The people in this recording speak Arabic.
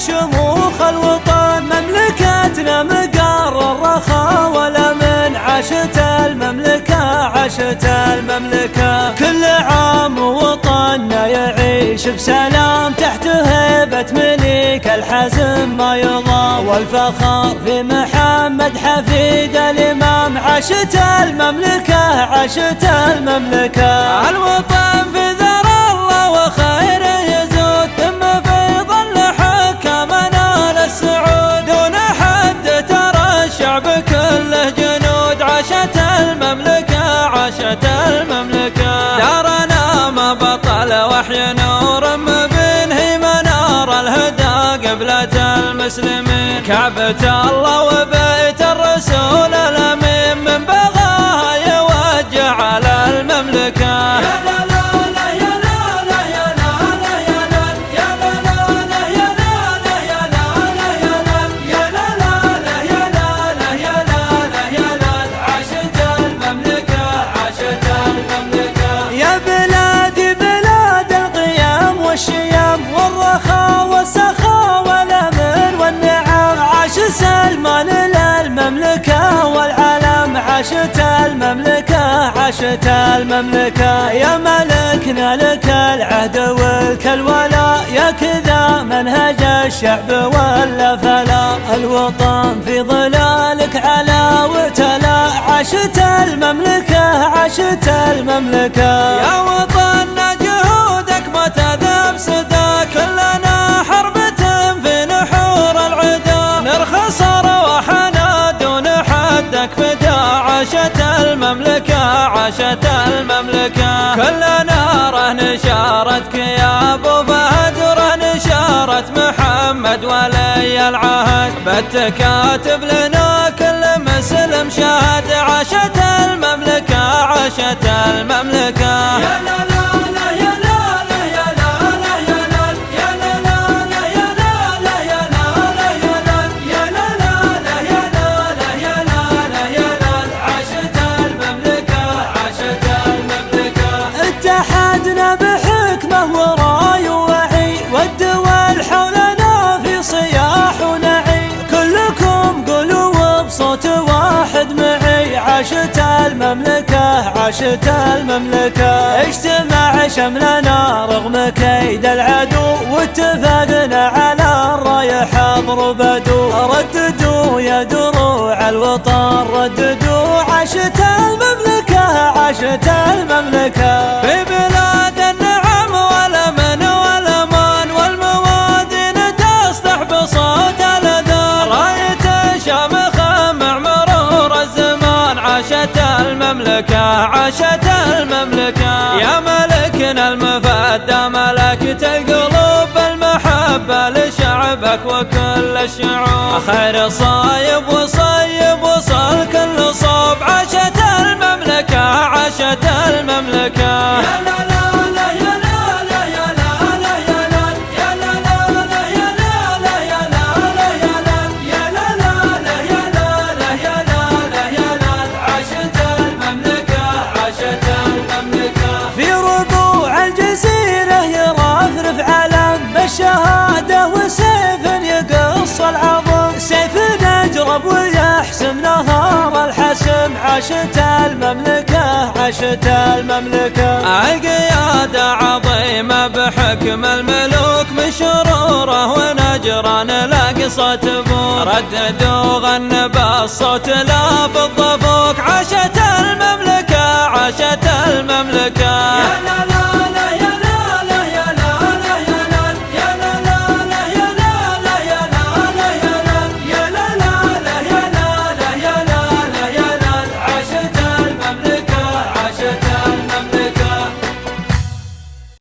شموخ الوطن، مملكتنا مقر الرخاء والأمن، عاشت المملكة عاشت المملكة. كل عام وطننا يعيش بسلام تحت هيبة مليك الحزم ما يضام، والفخر في محمد حفيد الإمام. عاشت المملكة عاشت المملكة. الوطن في ذرى الله وخيره يزود، ثم في ظل حكامنا للسعود، دون حد ترى الشعب كله جنود. عاشت المملكة عاشت المملكة. دارنا ما بطل وحي نور مبين، منار الهدى قبلة المسلمين. كعبة الله وبيت الرسول الأمين، من بغاها يوجه على المملكة. والرخاء والسخاء والأمن والنعم. عاش سلمان للمملكة والعالم، عاشت المملكة عاشت المملكة. يا ملكنا لك العهد ولك الولاء، يا كذا منهج الشعب ولا فلا. الوطن في ظلالك على وتلا، عاشت المملكة عاشت المملكة. يا وطننا جهودك ما تذهب سدى، كلنا حربة في نحور العدا. نرخص أرواحنا دون حدك فدا، عاشت المملكة عاشت المملكة. كلنا رهن شارتك يا أبو فهد، رهن شارة محمد ولي العهد. بالتكاتب لنا كل مسلم شهد، عاشت المملكة عاشت المملكة. يا لا لا لا يا لا لا يا لا لا يا لا يا لا لا لا يا لا لا يا لا لا يا لا يا لا لا يا لا لا يا لا لا يا لا. عاشت المملكة عاشت المملكة. اتحدنا بحكمة وراي ووعي، والدول حولنا في صياح ونعي. كلكم قولوا بصوت واحد معي، عاشت المملكة عاشت المملكة. اجتمع شملنا رغم كيد العدو، واتفقنا على الراية حضر بدو. رددوا يا دروع الوطن رددوا، عاشت المملكة عاشت المملكة. في بلاد النعم والأمن والأمان، والموازين تصدح بصوت الأذان. راية الشامخة مع مرور الزمان، عاشت المملكة عاشت المملكة. يا ملكنا المفدى ملكت القلوب، المحبة لشعبك وكل الشعوب. خير صايب وصيب وصل كل صوب، عاشت المملكة عاشت المملكة. يا لا لا لا يا لا لا يا لا لا يا لا يا لا لا لا يا لا لا يا لا لا يا لا يا لا لا لا يا لا لا يا لا لا يا لا. عاشت المملكة عاشت المملكة. في ربوع الجزيرة يرفرف علم بالشهادة، وسيف يقص العظم. سيف نجرب ويحسم نهار الحسم، عاشت المملكة عاشت المملكة. القيادة عظيمة بحكم الملوك، من شروره ونجران لقصة ابوك. رددوا غن بالصوت لا بالضفوك، عاشت المملكة عاشت المملكة. يا لا لا